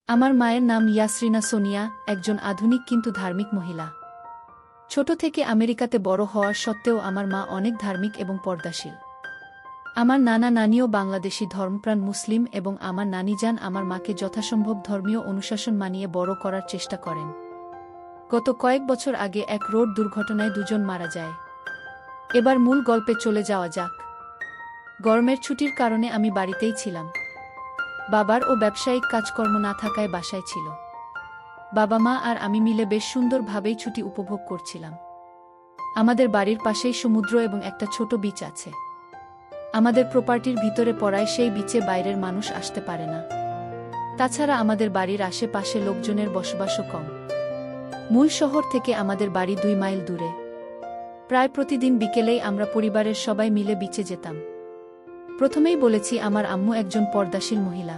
আমার মায়ের নাম ইয়াসরিনা সোনিয়া, একজন আধুনিক কিন্তু ধার্মিক মহিলা। ছোট থেকে আমেরিকাতে বড় হওয়ার সত্ত্বেও আমার মা অনেক ধার্মিক এবং পর্দাশীল। আমার নানা নানিও বাংলাদেশি ধর্মপ্রাণ মুসলিম এবং আমার নানিজান আমার মাকে যথাসম্ভব ধর্মীয় অনুশাসন মানিয়ে বড় করার চেষ্টা করেন। গত কয়েক বছর আগে এক রোড দুর্ঘটনায় দুজন মারা যায়। এবার মূল গল্পে চলে যাওয়া যাক। গরমের ছুটির কারণে আমি বাড়িতেই ছিলাম। বাবার ও ব্যবসায়িক কাজকর্ম না থাকায় বাসায় ছিল। বাবা মা আর আমি মিলে বেশ সুন্দরভাবেই ছুটি উপভোগ করছিলাম। আমাদের বাড়ির পাশেই সমুদ্র এবং একটা ছোট বিচ আছে। আমাদের প্রপার্টির ভিতরে পড়ায় সেই বিচে বাইরের মানুষ আসতে পারে না। তাছাড়া আমাদের বাড়ির আশেপাশে লোকজনের বসবাসও কম। মূল শহর থেকে আমাদের বাড়ি 2 মাইল দূরে। প্রায় প্রতিদিন বিকেলেই আমরা পরিবারের সবাই মিলে বিচে যেতাম। প্রথমেই বলেছি, আমার আম্মু একজন পর্দাশীল মহিলা।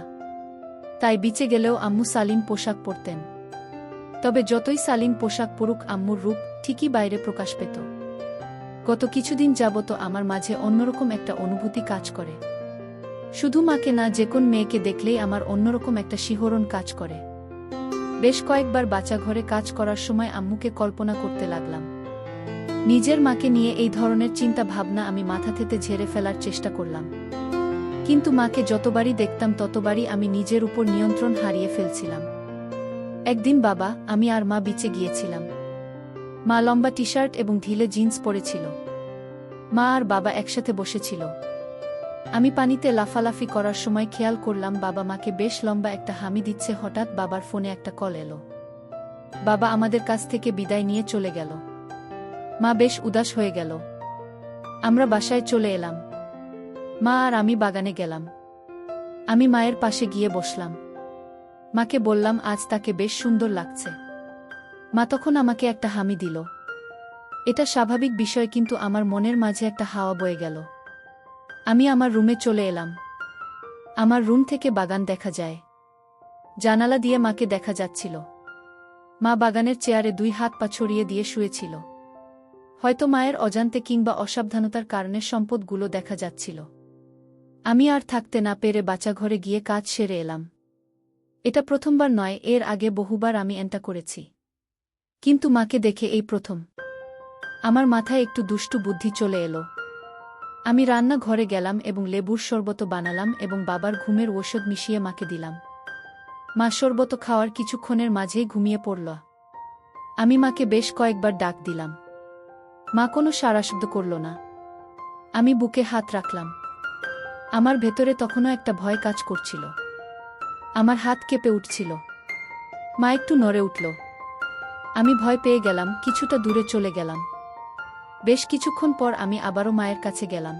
তাই বিচে গেলেও আম্মু শালীন পোশাক পরতেন। তবে যতই শালীন পোশাক পরুক, আম্মুর রূপ ঠিকই বাইরে প্রকাশ পেত। গত কিছুদিন যাবত আমার মাঝে অন্যরকম একটা অনুভূতি কাজ করে। শুধু মাকে না, যে কোন মেয়েকে দেখলেই আমার অন্যরকম একটা শিহরণ কাজ করে। বেশ কয়েকবার বাচ্চা ঘরে কাজ করার সময় আম্মুকে কল্পনা করতে লাগলাম। নিজের মাকে নিয়ে এই ধরনের চিন্তা ভাবনা আমি মাথা থেকে ঝেড়ে ফেলার চেষ্টা করলাম। কিন্তু মাকে যতবারই দেখতাম ততবারই আমি নিজের উপর নিয়ন্ত্রণ হারিয়ে ফেলছিলাম। একদিন বাবা, আমি আর মা বিচে গিয়েছিলাম। মা লম্বা টি-শার্ট এবং ঢিলে জিন্স পরেছিল। মা আর বাবা একসাথে বসেছিল। আমি পানিতে লাফালাফি করার সময় খেয়াল করলাম বাবা মাকে বেশ লম্বা একটা হামি দিচ্ছে। হঠাৎ বাবার ফোনে একটা কল এলো। বাবা আমাদের কাছ থেকে বিদায় নিয়ে চলে গেল। মা বেশ উদাস হয়ে গেল। আমরা বাসায় চলে এলাম। মা আর আমি বাগানে গেলাম। আমি মায়ের পাশে গিয়ে বসলাম। মাকে বললাম আজ তাকে বেশ সুন্দর লাগছে। মা তখন আমাকে একটা হামি দিল। এটা স্বাভাবিক বিষয়, কিন্তু আমার মনের মাঝে একটা হাওয়া বয়ে গেল। আমি আমার রুমে চলে এলাম। আমার রুম থেকে বাগান দেখা যায়। জানালা দিয়ে মাকে দেখা যাচ্ছিল। মা বাগানের চেয়ারে 2 হাত পা ছড়িয়ে দিয়ে শুয়েছিল। হয়তো মায়ের অজান্তে কিংবা অসাবধানতার কারণে সম্পদগুলো দেখা যাচ্ছিল। আমি আর থাকতে না পেরে বাচ্চাঘরে গিয়ে কাজ সেরে এলাম। এটা প্রথমবার নয়, এর আগে বহুবার আমি এনটা করেছি। কিন্তু মাকে দেখে এই প্রথম। আমার মাথায় একটু দুষ্টু বুদ্ধি চলে এলো। আমি রান্না ঘরে গেলাম এবং লেবুর শরবত বানালাম এবং বাবার ঘুমের ঔষধ মিশিয়ে মাকে দিলাম। মা শরবত খাওয়ার কিছুক্ষণের মাঝেই ঘুমিয়ে পড়ল। আমি মাকে বেশ কয়েকবার ডাক দিলাম। মা কোনো সাড়াশব্দ করল না। আমি বুকে হাত রাখলাম। আমার ভেতরে তখনও একটা ভয় কাজ করছিল। আমার হাত কেঁপে উঠছিল। মা একটু নড়ে উঠল। আমি ভয় পেয়ে গেলাম, কিছুটা দূরে চলে গেলাম। বেশ কিছুক্ষণ পর আমি আবারও মায়ের কাছে গেলাম।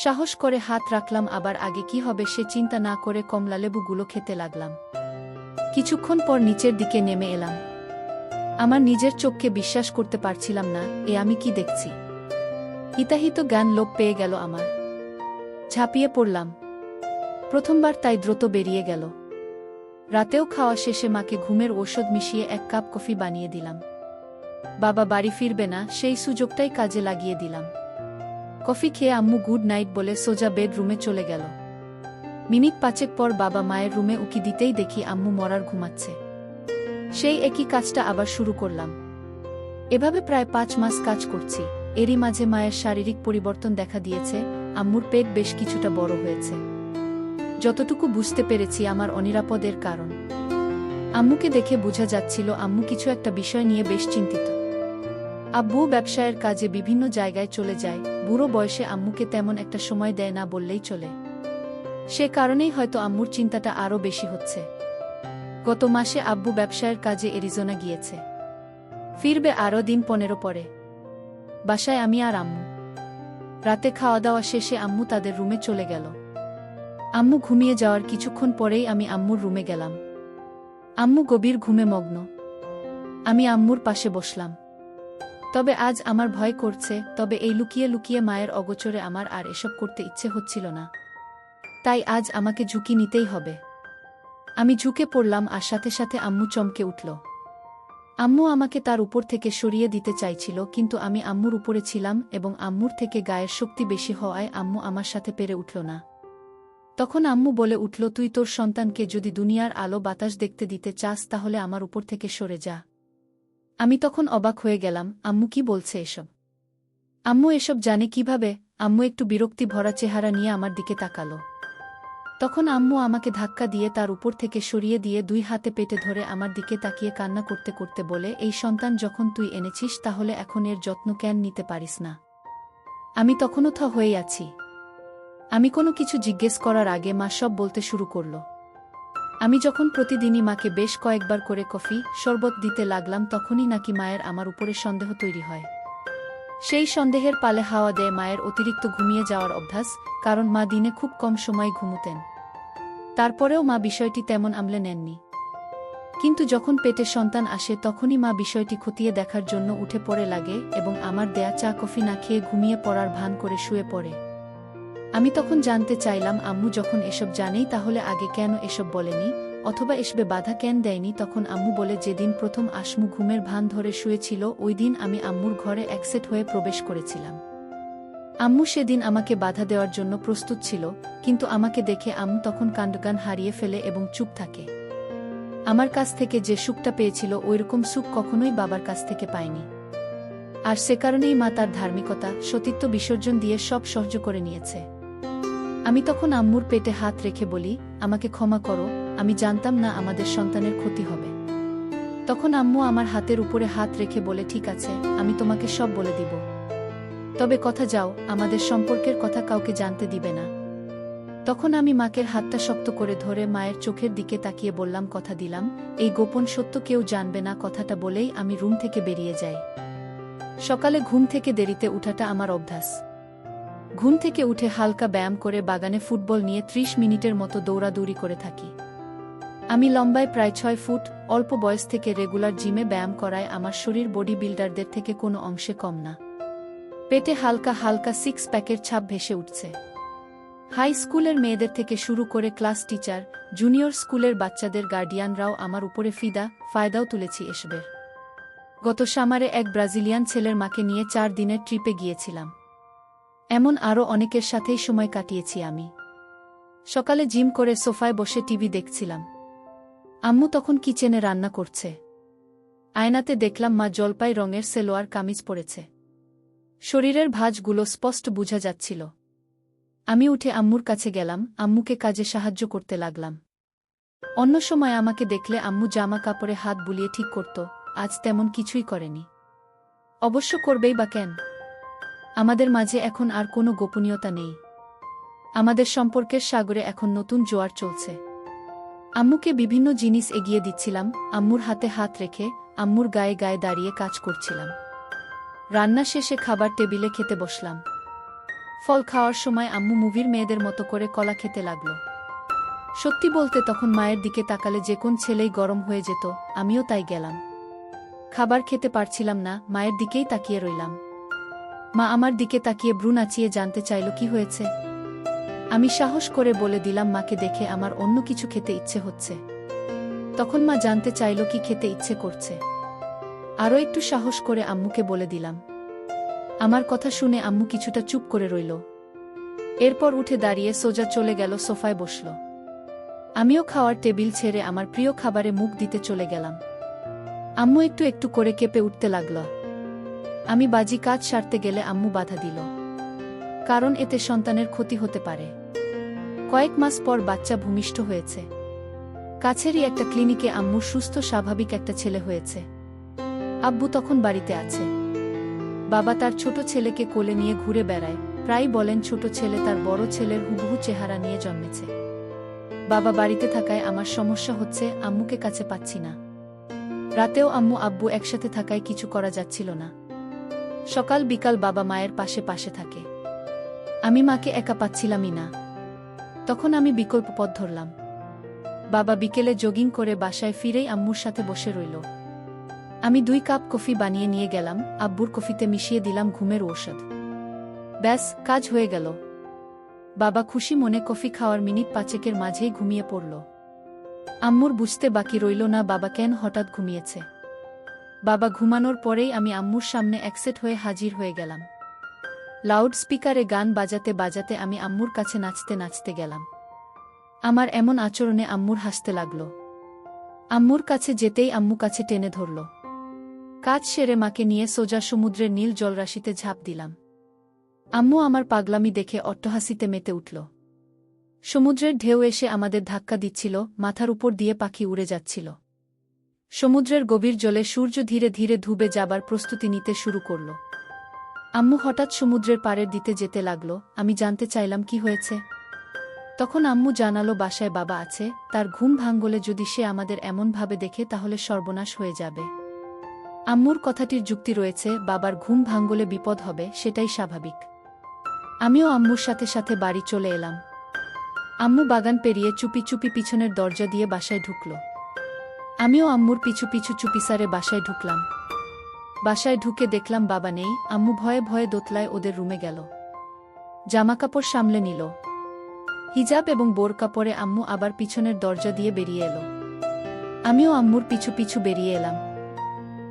সাহস করে হাত রাখলাম। আবার আগে কি হবে সে চিন্তা না করে কমলালেবুগুলো খেতে লাগলাম। কিছুক্ষণ পর নিচের দিকে নেমে এলাম। আমার নিজের চোখকে বিশ্বাস করতে পারছিলাম না। আমি কি দেখছি? হিতাহিত জ্ঞান লোপ পেয়ে গেল আমার। ঝাঁপিয়ে পড়লাম। প্রথমবার তাই দ্রুত বেরিয়ে গেল। রাতেও খাওয়া শেষে মাকে ঘুমের ঔষধ মিশিয়ে 1 কাপ কফি বানিয়ে দিলাম। বাবা বাড়ি ফিরবে না, সেই সুযোগটাই কাজে লাগিয়ে দিলাম। কফি খেয়ে আম্মু গুড নাইট বলে সোজা বেডরুমে চলে গেল। মিনিট 5 পর বাবা মায়ের রুমে উকি দিতেই দেখি আম্মু মরার ঘুমাচ্ছে। সেই একই কাজটা আবার শুরু করলাম। এভাবে প্রায় 5 মাস কাজ করছি। এরই মাঝে মায়ের শারীরিক পরিবর্তন দেখা দিয়েছে। আম্মুর পেট বেশ কিছুটা বড় হয়েছে। যতটুকু বুঝতে পেরেছি আমার অনিরাপদের কারণ। আম্মুকে দেখে বোঝা যাচ্ছিল আম্মু কিছু একটা বিষয় নিয়ে বেশ চিন্তিত। আব্বু ব্যবসায়ের কাজে বিভিন্ন জায়গায় চলে যায়। বুড়ো বয়সে আম্মুকে তেমন একটা সময় দেয় না বললেই চলে। সে কারণেই হয়তো আম্মুর চিন্তাটা আরও বেশি হচ্ছে। গত মাসে আব্বু ব্যবসায়ের কাজে অ্যারিজোনা গিয়েছে। ফিরবে আরও দিন 15 পরে। বাসায় আমি আর আম্মু। রাতে খাওয়া দাওয়া শেষে আম্মু তাদের রুমে চলে গেল। আম্মু ঘুমিয়ে যাওয়ার কিছুক্ষণ পরেই আমি আম্মুর রুমে গেলাম। আম্মু গভীর ঘুমে মগ্ন। আমি আম্মুর পাশে বসলাম। তবে আজ আমার ভয় করছে। তবে এই লুকিয়ে লুকিয়ে মায়ের অগোচরে আমার আর এসব করতে ইচ্ছে হচ্ছিল না। তাই আজ আমাকে ঝুঁকি নিতেই হবে। আমি ঝুঁকে পড়লাম আর সাথে সাথে আম্মু চমকে উঠল। আম্মু আমাকে তার উপর থেকে সরিয়ে দিতে চাইছিল, কিন্তু আমি আম্মুর উপরে ছিলাম এবং আম্মুর থেকে গায়ের শক্তি বেশি হওয়ায় আম্মু আমার সাথে পেরে উঠল না। তখন আম্মু বলে উঠল, তুই তোর সন্তানকে যদি দুনিয়ার আলো বাতাস দেখতে দিতে চাস তাহলে আমার উপর থেকে সরে যা। আমি তখন অবাক হয়ে গেলাম, আম্মু কি বলছে এসব? আম্মু এসব জানে কিভাবে? আম্মু একটু বিরক্তি ভরা চেহারা নিয়ে আমার দিকে তাকালো। তখন আম্মু আমাকে ধাক্কা দিয়ে তার উপর থেকে সরিয়ে দিয়ে 2 হাতে পেটে ধরে আমার দিকে তাকিয়ে কান্না করতে করতে বলে, এই সন্তান যখন তুই এনেছিস তাহলে এখন এর যত্ন কেন নিতে পারিস না? আমি তখনও থ হয়েই আছি। আমি কোনো কিছু জিজ্ঞেস করার আগে মা সব বলতে শুরু করল। আমি যখন প্রতিদিনই মাকে বেশ কয়েকবার করে কফি, শরবত দিতে লাগলাম তখনই নাকি মায়ের আমার উপরে সন্দেহ তৈরি হয়। সেই সন্দেহের পালে হাওয়া দেয় মায়ের অতিরিক্ত ঘুমিয়ে যাওয়ার অভ্যাস, কারণ মা দিনে খুব কম সময় ঘুমুতেন। তারপরেও মা বিষয়টি তেমন আমলে নেননি। কিন্তু যখন পেটে সন্তান আসে তখনই মা বিষয়টি খতিয়ে দেখার জন্য উঠে পড়ে লাগে এবং আমার দেয়া চা কফি না খেয়ে ঘুমিয়ে পড়ার ভান করে শুয়ে পড়ে। আমি তখন জানতে চাইলাম, আম্মু যখন এসব জানেই তাহলে আগে কেন এসব বলেনি, অথবা এসবে বাধা কেন দেয়নি? তখন আম্মু বলে, যেদিন প্রথম আসমু ঘুমের ভান ধরে শুয়েছিল ওই দিন আমি আম্মুর ঘরে একসেট হয়ে প্রবেশ করেছিলাম। আম্মু সেদিন আমাকে বাধা দেওয়ার জন্য প্রস্তুত ছিল, কিন্তু আমাকে দেখে আম্মু তখন কাণ্ডজ্ঞান হারিয়ে ফেলে এবং চুপ থাকে। আমার কাছ থেকে যে সুখটা পেয়েছিল ওইরকম সুখ কখনোই বাবার কাছ থেকে পায়নি। আর সে কারণেই মা তার ধার্মিকতা, সতীত্ব বিসর্জন দিয়ে সব সহ্য করে নিয়েছে। আমি তখন আম্মুর পেটে হাত রেখে বলি, আমাকে ক্ষমা করো, আমি জানতাম না আমাদের সন্তানের ক্ষতি হবে। তখন আম্মু আমার হাতের উপরে হাত রেখে বলে, ঠিক আছে, আমি তোমাকে সব বলে দিব। তবে কথা যাও, আমাদের সম্পর্কের কথা কাউকে জানতে দিবে না। তখন আমি মাকের হাতটা শক্ত করে ধরে মায়ের চোখের দিকে তাকিয়ে বললাম, কথা দিলাম, এই গোপন সত্য কেউ জানবে না। কথাটা বলেই আমি রুম থেকে বেরিয়ে যাই। সকালে ঘুম থেকে দেরিতে উঠাটা আমার অভ্যাস। ঘুম থেকে উঠে হালকা ব্যায়াম করে বাগানে ফুটবল নিয়ে 30 মিনিটের মতো দৌড়াদৌড়ি করে থাকি। আমি লম্বায় প্রায় 6 ফুট, অল্প বয়স থেকে রেগুলার জিমে ব্যায়াম করায় আমার শরীর বডি বিল্ডারদের থেকে কোনো অংশে কম না। পেটে হালকা হালকা 6 প্যাকের ছাপ ভেসে উঠছে। হাই স্কুলের মেয়েদের থেকে শুরু করে ক্লাস টিচার, জুনিয়র স্কুলের বাচ্চাদের গার্ডিয়ানরাও আমার উপরে ফায়দাও তুলেছি এসবের। গত সামারে এক ব্রাজিলিয়ান ছেলের মাকে নিয়ে 4 দিনের ট্রিপে গিয়েছিলাম। এমন আরও অনেকের সাথেই সময় কাটিয়েছি আমি। সকালে জিম করে সোফায় বসে টিভি দেখছিলাম। আম্মু তখন কিচেনে রান্না করছে। আয়নাতে দেখলাম মা জলপাই রঙের সেলোয়ার কামিজ পরেছে। শরীরের ভাঁজগুলো স্পষ্ট বোঝা যাচ্ছিল। আমি উঠে আম্মুর কাছে গেলাম, আম্মুকে কাজে সাহায্য করতে লাগলাম। অন্য সময় আমাকে দেখলে আম্মু জামা কাপড়ে হাত বুলিয়ে ঠিক করত, আজ তেমন কিছুই করেনি। অবশ্য করবেই বা কেন? আমাদের মাঝে এখন আর কোনো গোপনীয়তা নেই। আমাদের সম্পর্কের সাগরে এখন নতুন জোয়ার চলছে। আম্মুকে বিভিন্ন জিনিস এগিয়ে দিচ্ছিলাম, আম্মুর হাতে হাত রেখে, আম্মুর গায়ে গায়ে দাঁড়িয়ে কাজ করছিলাম। রান্না শেষে খাবার টেবিলে খেতে বসলাম। ফল খাওয়ার সময় আম্মু মুভির মেয়েদের মতো করে কলা খেতে লাগল। সত্যি বলতে তখন মায়ের দিকে তাকালে যে কোন ছেলেই গরম হয়ে যেত, আমিও তাই গেলাম। খাবার খেতে পারছিলাম না, মায়ের দিকেই তাকিয়ে রইলাম। মা আমার দিকে তাকিয়ে ভ্রু নাচিয়ে জানতে চাইল কি হয়েছে। আমি সাহস করে বলে দিলাম, মাকে দেখে আমার অন্য কিছু খেতে ইচ্ছে হচ্ছে। তখন মা জানতে চাইল কি খেতে ইচ্ছে করছে। আরও একটু সাহস করে আম্মুকে বলে দিলাম। আমার কথা শুনে আম্মু কিছুটা চুপ করে রইল। এরপর উঠে দাঁড়িয়ে সোজা চলে গেল সোফায় বসল। আমিও খাওয়ার টেবিল ছেড়ে আমার প্রিয় খাবারে মুখ দিতে চলে গেলাম। আম্মু একটু একটু করে কেঁপে উঠতে লাগল। আমি বাজি কাজ সারতে গেলে আম্মু বাধা দিল, কারণ এতে সন্তানের ক্ষতি হতে পারে। কয়েক মাস পর বাচ্চা ভূমিষ্ঠ হয়েছে। কাছেরই একটা ক্লিনিকে আম্মুর সুস্থ স্বাভাবিক একটা ছেলে হয়েছে। আব্বু তখন বাড়িতে আছে। বাবা তার ছোট ছেলেকে কোলে নিয়ে ঘুরে বেড়ায়, প্রায় বলেন ছোট ছেলে তার বড় ছেলের হুবহু চেহারা নিয়ে জন্মেছে। বাবা বাড়িতে থাকায় আমার সমস্যা হচ্ছে, আম্মুকে কাছে পাচ্ছি না। রাতেও আম্মু আব্বু একসাথে থাকায় কিছু করা যাচ্ছিল না। সকাল বিকাল বাবা মায়ের পাশে পাশে থাকে। আমি মাকে একা পাচ্ছিলামই না। তখন আমি বিকল্প পথ ধরলাম। বাবা বিকেলে জগিং করে বাসায় ফিরেই আম্মুর সাথে বসে রইল। আমি 2 কাপ কফি বানিয়ে নিয়ে গেলাম, আব্বুর কফিতে মিশিয়ে দিলাম ঘুমের ঔষধ। ব্যাস, কাজ হয়ে গেল। বাবা খুশি মনে কফি খাওয়ার মিনিট 5 মাঝেই ঘুমিয়ে পড়ল। আম্মুর বুঝতে বাকি রইল না বাবা কেন হঠাৎ ঘুমিয়েছে। বাবা ঘুমানোর পরেই আমি আম্মুর সামনে একসেট হয়ে হাজির হয়ে গেলাম। লাউড স্পিকারে গান বাজাতে বাজাতে আমি আম্মুর কাছে নাচতে নাচতে গেলাম। আমার এমন আচরণে আম্মুর হাসতে লাগল। আম্মুর কাছে যেতেই আম্মু কাছে টেনে ধরল। কাজ সেরে মাকে নিয়ে সোজা সমুদ্রের নীল জলরাশিতে ঝাঁপ দিলাম। আম্মু আমার পাগলামি দেখে অট্টহাসিতে মেতে উঠল। সমুদ্রের ঢেউ এসে আমাদের ধাক্কা দিচ্ছিল, মাথার উপর দিয়ে পাখি উড়ে যাচ্ছিল। সমুদ্রের গভীর জলে সূর্য ধীরে ধীরে ডুবে যাবার প্রস্তুতি নিতে শুরু করল। আম্মু হঠাৎ সমুদ্রের পাড়ের দিতে যেতে লাগল। আমি জানতে চাইলাম কি হয়েছে। তখন আম্মু জানালো বাসায় বাবা আছে, তার ঘুম ভাঙলে যদি সে আমাদের এমনভাবে দেখে তাহলে সর্বনাশ হয়ে যাবে। আম্মুর কথাটির যুক্তি রয়েছে, বাবার ঘুম ভাঙলে বিপদ হবে, সেটাই স্বাভাবিক। আমিও আম্মুর সাথে সাথে বাড়ি চলে এলাম। আম্মু বাগান পেরিয়ে চুপি চুপি পিছনের দরজা দিয়ে বাসায় ঢুকল। আমিও আম্মুর পিছু পিছু চুপিসারে বাসায় ঢুকলাম। বাসায় ঢুকে দেখলাম বাবা নেই। আম্মু ভয়ে ভয়ে দোতলায় ওদের রুমে গেল। জামাকাপড় সামলে নিল। হিজাব এবং বোরকা পরে আম্মু আবার পিছনের দরজা দিয়ে বেরিয়ে এলো। আমিও আম্মুর পিছু পিছু বেরিয়ে এলাম।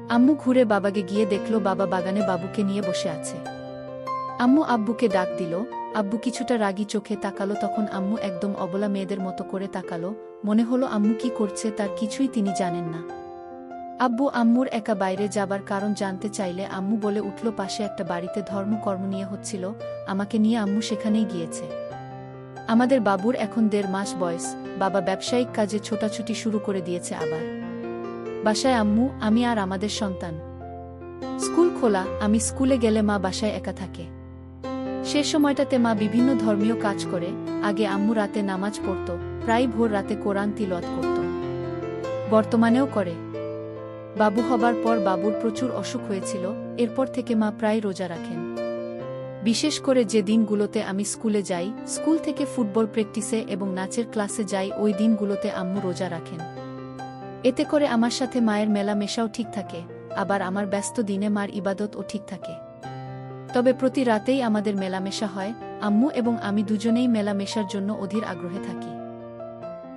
আম্মু ঘুরে বাবাকে গিয়ে দেখল বাবা বাগানে বাবুকে নিয়ে বসে আছে। আম্মু আব্বুকে ডাক দিল। আব্বু কিছুটা রাগী চোখে তাকালো। তখন আম্মু একদম অবলা মেয়েদের মতো করে তাকালো। মনে হলো আম্মু কি করছে তার কিছুই তিনি জানেন না। আব্বু আম্মুর একা বাইরে যাবার কারণ জানতে চাইলে আম্মু বলে উঠল পাশে একটা বাড়িতে ধর্মকর্ম নিয়ে হচ্ছিল, আমাকে নিয়ে আম্মু সেখানেই গিয়েছে। আমাদের বাবুর এখন 1.5 মাস বয়স। বাবা ব্যবসায়িক কাজে ছোটাছুটি শুরু করে দিয়েছে আবার। বাসায় আম্মু, আমি আর আমাদের সন্তান। স্কুল খোলা, আমি স্কুলে গেলে মা বাসায় একা থাকে। সে সময়টাতে মা বিভিন্ন ধর্মীয় কাজ করে। আগে আম্মু রাতে নামাজ পড়ত, প্রায় ভোর রাতে কোরআন তিলাওয়াত করত। বর্তমানেও করে। বাবু হবার পর বাবুর প্রচুর অসুখ হয়েছিল, এরপর থেকে মা প্রায় রোজা রাখেন। বিশেষ করে যে দিনগুলোতে আমি স্কুলে যাই, স্কুল থেকে ফুটবল প্র্যাকটিসে এবং নাচের ক্লাসে যাই, ওই দিনগুলোতে আম্মু রোজা রাখেন। এতে করে আমার সাথে মায়ের মেলামেশাও ঠিক থাকে, আবার আমার ব্যস্ত দিনে মার ইবাদতও ঠিক থাকে। তবে প্রতি রাতেই আমাদের মেলামেশা হয়। আম্মু এবং আমি দুজনেই মেলামেশার জন্য অধীর আগ্রহে থাকি।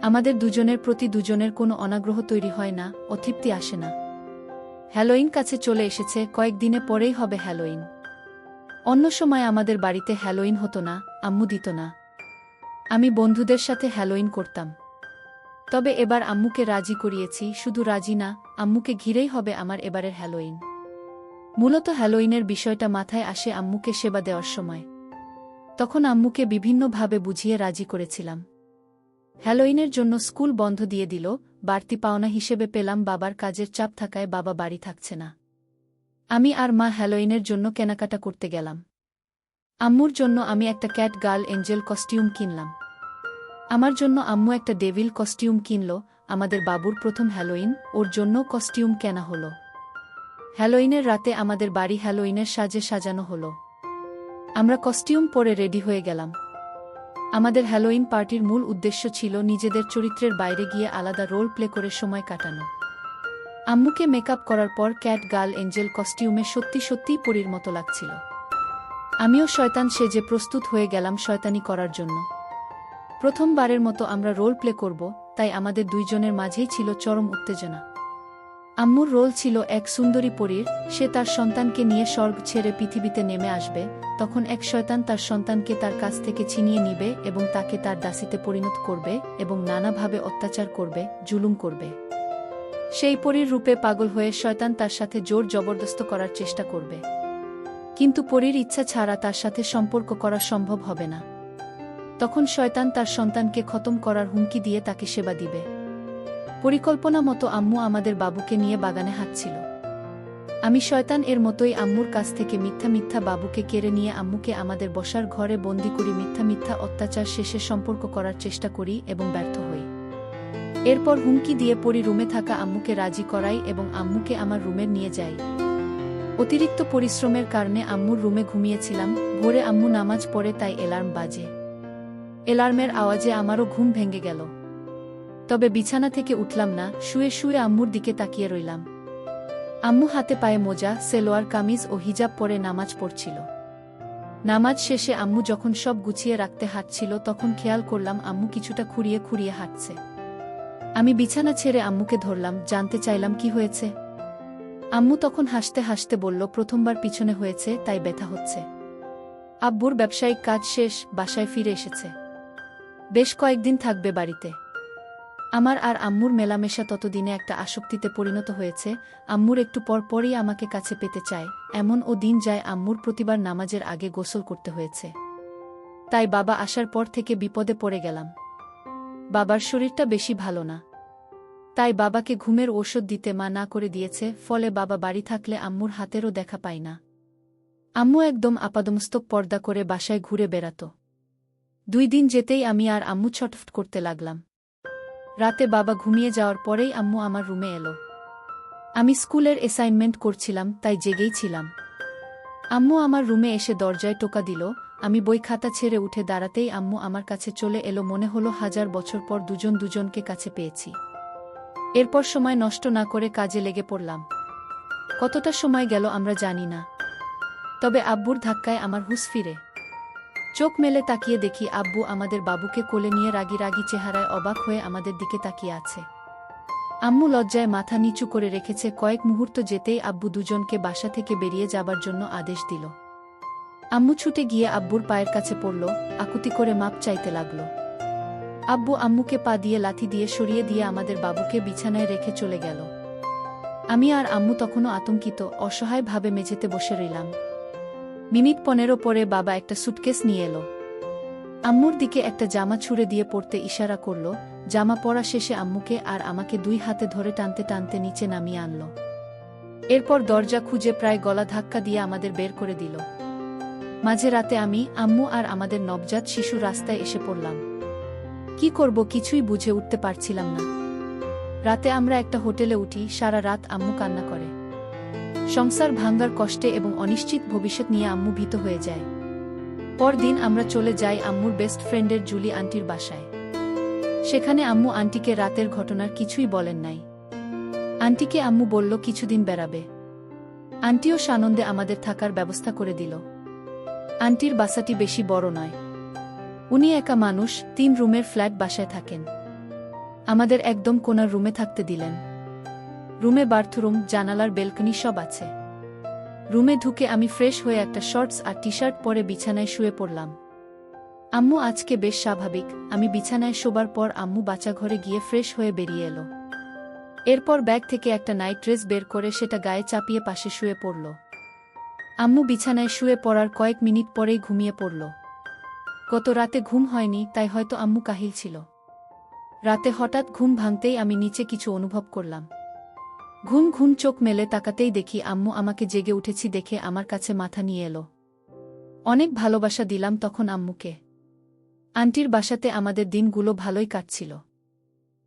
আমাদের দুজনের প্রতি দুজনের কোনো অনাগ্রহ তৈরি হয় না, অতৃপ্তি আসে না। হ্যালোইন কাছে চলে এসেছে, কয়েকদিনে পরেই হবে হ্যালোইন। অন্য সময় আমাদের বাড়িতে হ্যালোইন হতো না, আম্মু দিত না। আমি বন্ধুদের সাথে হ্যালোইন করতাম। তবে এবার আম্মুকে রাজি করিয়েছি। শুধু রাজি না, আম্মুকে ঘিরেই হবে আমার এবারের হ্যালোইন। মূলত হ্যালোইনের বিষয়টা মাথায় আসে আম্মুকে সেবা দেওয়ার সময়। তখন আম্মুকে বিভিন্নভাবে বুঝিয়ে রাজি করেছিলাম। হ্যালোইনের জন্য স্কুল বন্ধ দিয়ে দিল। বাড়তি পাওনা হিসেবে পেলাম বাবার কাজের চাপ থাকায় বাবা বাড়ি থাকছে না। আমি আর মা হ্যালোইনের জন্য কেনাকাটা করতে গেলাম। আম্মুর জন্য আমি একটা ক্যাট গার্ল এঞ্জেল কস্টিউম কিনলাম। আমার জন্য আম্মু একটা ডেভিল কস্টিউম কিনল। আমাদের বাবুর প্রথম হ্যালোইন, ওর জন্য কস্টিউম কেনা হলো। হ্যালোইনের রাতে আমাদের বাড়ি হ্যালোইনের সাজে সাজানো হলো। আমরা কস্টিউম পরে রেডি হয়ে গেলাম। আমাদের হ্যালোইন পার্টির মূল উদ্দেশ্য ছিল নিজেদের চরিত্রের বাইরে গিয়ে আলাদা রোল প্লে করে সময় কাটানো। আম্মুকে মেকআপ করার পর ক্যাট গার্ল এঞ্জেল কস্টিউমে সত্যি সত্যিই পরীর মতো লাগছিল। আমিও শয়তান সেজে প্রস্তুত হয়ে গেলাম শয়তানি করার জন্য। প্রথমবারের মতো আমরা রোল প্লে করব, তাই আমাদের দুইজনের মাঝেই ছিল চরম উত্তেজনা। আম্মুর রোল ছিল এক সুন্দরী পরীর। সে তার সন্তানকে নিয়ে স্বর্গ ছেড়ে পৃথিবীতে নেমে আসবে। তখন এক শয়তান তার সন্তানকে তার কাছ থেকে ছিনিয়ে নিবে এবং তাকে তার দাসীতে পরিণত করবে এবং নানাভাবে অত্যাচার করবে, জুলুম করবে। সেই পরীর রূপে পাগল হয়ে শয়তান তার সাথে জোর জবরদস্ত করার চেষ্টা করবে। কিন্তু পরীর ইচ্ছা ছাড়া তার সাথে সম্পর্ক করা সম্ভব হবে না। তখন শয়তান তার সন্তানকে খতম করার হুমকি দিয়ে তাকে সেবা দিবে। পরিকল্পনা মতো আম্মু আমাদের বাবুকে নিয়ে বাগানে হাঁটছিল। আমি শয়তান এর মতোই আম্মুর কাছ থেকে মিথ্যা মিথ্যা বাবুকে কেড়ে নিয়ে আম্মুকে আমাদের বসার ঘরে বন্দি করি। মিথ্যা মিথ্যা অত্যাচার শেষে সম্পর্ক করার চেষ্টা করি এবং ব্যর্থ হই। এরপর হুমকি দিয়ে পরি রুমে থাকা আম্মুকে রাজি করাই এবং আম্মুকে আমার রুমে নিয়ে যাই। অতিরিক্ত পরিশ্রমের কারণে আম্মুর রুমে ঘুমিয়েছিলাম। ভোরে আম্মু নামাজ পড়ে, তাই অ্যালার্ম বাজে। অ্যালার্মের আওয়াজে আমারও ঘুম ভেঙে গেল। তবে বিছানা থেকে উঠলাম না, শুয়ে শুয়ে আম্মুর দিকে তাকিয়ে রইলাম। আম্মু হাতে পায়ে মোজা, সেলোয়ার কামিজ ও হিজাব পরে নামাজ পড়ছিল। নামাজ শেষে আম্মু যখন সব গুছিয়ে রাখতে হাঁটছিল, তখন খেয়াল করলাম আম্মু কিছুটা খুঁড়িয়ে খুঁড়িয়ে হাঁটছে। আমি বিছানা ছেড়ে আম্মুকে ধরলাম, জানতে চাইলাম কি হয়েছে। আম্মু তখন হাসতে হাসতে বলল, প্রথমবার পিছনে হয়েছে, তাই ব্যথা হচ্ছে। আব্বুর ব্যবসায়িক কাজ শেষ, বাসায় ফিরে এসেছে। বেশ কয়েকদিন থাকবে বাড়িতে। আমার আর আম্মুর মেলামেশা ততদিনে একটা আসক্তিতে পরিণত হয়েছে। আম্মুর একটু পর পরই আমাকে কাছে পেতে চায়, এমন ও দিন যায় আম্মুর প্রতিবার নামাজের আগে গোসল করতে হয়েছে। তাই বাবা আসার পর থেকে বিপদে পড়ে গেলাম। বাবার শরীরটা বেশি ভালো না, তাই বাবাকে ঘুমের ঔষধ দিতে মা না করে দিয়েছে, ফলে বাবা বাড়ি থাকলে আম্মুর হাতেরও দেখা পাই না। আম্মু একদম আপাদমস্তক পর্দা করে বাসায় ঘুরে বেড়াত। 2 দিন যেতেই আমি আর আম্মু ছটফট করতে লাগলাম। রাতে বাবা ঘুমিয়ে যাওয়ার পরেই আম্মু আমার রুমে এলো। আমি স্কুলের অ্যাসাইনমেন্ট করছিলাম, তাই জেগেই ছিলাম। আম্মু আমার রুমে এসে দরজায় টোকা দিল। আমি বই খাতা ছেড়ে উঠে দাঁড়াতেই আম্মু আমার কাছে চলে এলো। মনে হলো 1000 বছর পর দুজন দুজনকে কাছে পেয়েছি। এরপর সময় নষ্ট না করে কাজে লেগে পড়লাম। কতটা সময় গেল আমরা জানি না, তবে আব্বুর ধাক্কায় আমার হুঁশ ফিরে। চোখ মেলে তাকিয়ে দেখি আব্বু আমাদের বাবুকে কোলে নিয়ে রাগী রাগী চেহারায় অবাক হয়ে আমাদের দিকে তাকিয়ে আছে। আম্মু লজ্জায় মাথা নিচু করে রেখেছে। কয়েক মুহূর্ত যেতেই আব্বু দুজনকে বাসা থেকে বেরিয়ে যাবার জন্য আদেশ দিল। আম্মু ছুটে গিয়ে আব্বুর পায়ের কাছে পড়ল, আকুতি করে মাপ চাইতে লাগল। আব্বু আম্মুকে পা দিয়ে লাথি দিয়ে সরিয়ে দিয়ে আমাদের বাবুকে বিছানায় রেখে চলে গেল। আমি আর আম্মু তখনও আতঙ্কিত, অসহায়ভাবে মেঝেতে বসে রইলাম। মিনিট 15 পরে বাবা একটা সুটকেস নিয়ে এলো। আম্মুর দিকে একটা জামা ছুঁড়ে দিয়ে পড়তে ইশারা করল। জামা পরা শেষে আম্মুকে আর আমাকে 2 হাতে ধরে টানতে টানতে নিচে নামিয়ে আনল। এরপর দরজা খুঁজে প্রায় গলা ধাক্কা দিয়ে আমাদের বের করে দিল। মাঝে রাতে আমি, আম্মু আর আমাদের নবজাত শিশু রাস্তায় এসে পড়লাম। কি করব কিছুই বুঝে উঠতে পারছিলাম না। রাতে আমরা একটা হোটেলে উঠি। সারা রাত আম্মু কান্না করে। সংসার ভাঙ্গার কষ্টে এবং অনিশ্চিত ভবিষ্যৎ নিয়ে আম্মু ভীত হয়ে যায়। পরদিন আমরা চলে যাই আম্মুর বেস্ট ফ্রেন্ডের জুলি আন্টির বাসায়। সেখানে আম্মু আন্টিকে রাতের ঘটনার কিছুই বলেন নাই। আন্টিকে আম্মু বলল কিছুদিন বেড়াবে। আন্টিও সানন্দে আমাদের থাকার ব্যবস্থা করে দিল। আন্টির বাসাটি বেশি বড় নয়। উনি একা মানুষ, 3 রুমের ফ্ল্যাট বাসায় থাকেন। আমাদের একদম কোণার রুমে থাকতে দিলেন। রুমে বাথরুম, জানালার বেলকনি সব আছে। রুমে ঢুকে আমি ফ্রেশ হয়ে একটা শর্টস আর টি-শার্ট পরে বিছানায় শুয়ে পড়লাম। আম্মু আজকে বেশ স্বাভাবিক। আমি বিছানায় শোবার পর আম্মু বাচ্চাঘরে গিয়ে ফ্রেশ হয়ে বেরিয়ে এলো। এরপর ব্যাগ থেকে একটা নাইট ড্রেস বের করে সেটা গায়ে চাপিয়ে পাশে শুয়ে পড়ল। আম্মু বিছানায় শুয়ে পড়ার কয়েক মিনিট পরেই ঘুমিয়ে পড়ল। গত রাতে ঘুম হয়নি, তাই হয়তো আম্মু কাহিল ছিল। রাতে হঠাৎ ঘুম ভাঙতেই আমি নিচে কিছু অনুভব করলাম। ঘুম ঘুম চোখ মেলে তাকাতেই দেখি আম্মু আমাকে জেগে উঠেছি দেখে আমার কাছে মাথা নিয়ে এলো। অনেক ভালোবাসা দিলাম তখন আম্মুকে। আন্টির বাসাতে আমাদের দিনগুলো ভালোই কাটছিল।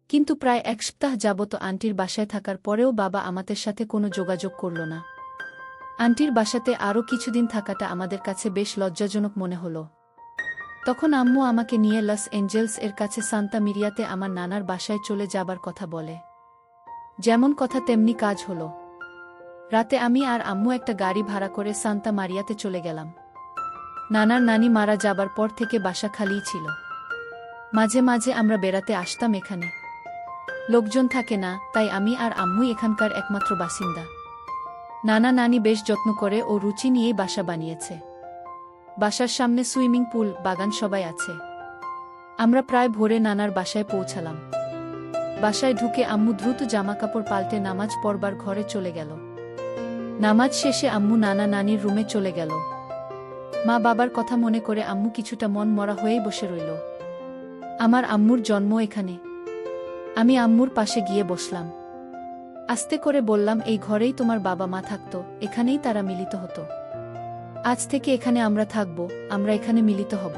কিন্তু প্রায় 1 সপ্তাহ যাবত আন্টির বাসায় থাকার পরেও বাবা আমাদের সাথে কোনো যোগাযোগ করল না। আন্টির বাসাতে আরও কিছুদিন থাকাটা আমাদের কাছে বেশ লজ্জাজনক মনে হলো। তখন আম্মু আমাকে নিয়ে লস অ্যাঞ্জেলস এর কাছে সান্তা মিরিয়াতে আমার নানার বাসায় চলে যাবার কথা বলে। যেমন কথা তেমনি কাজ হলো। রাতে আমি আর আম্মু একটা গাড়ি ভাড়া করে সান্তা মারিয়াতে চলে গেলাম। নানার নানি মারা যাবার পর থেকে বাসা খালিই ছিল। মাঝে মাঝে আমরা বেড়াতে আসতাম এখানে। লোকজন থাকে না, তাই আমি আর আম্মুই এখানকার একমাত্র বাসিন্দা। নানা নানি বেশ যত্ন করে ও রুচি নিয়েই বাসা বানিয়েছে। বাসার সামনে সুইমিং পুল, বাগান সবাই আছে। আমরা প্রায় ভোরে নানার বাসায় পৌঁছালাম। বাসায় ঢুকে আম্মু দ্রুত জামাকাপড় পাল্টে নামাজ পড়বার ঘরে চলে গেল। নামাজ শেষে আম্মু নানা নানির রুমে চলে গেল। মা বাবার কথা মনে করে আম্মু কিছুটা মন মরা হয়েই বসে রইল। আমার আম্মুর জন্ম এখানে। আমি আম্মুর পাশে গিয়ে বসলাম। আস্তে করে বললাম, এই ঘরেই তোমার বাবা মা থাকতো, এখানেই তারা মিলিত হতো। আজ থেকে এখানে আমরা থাকব, আমরা এখানে মিলিত হব।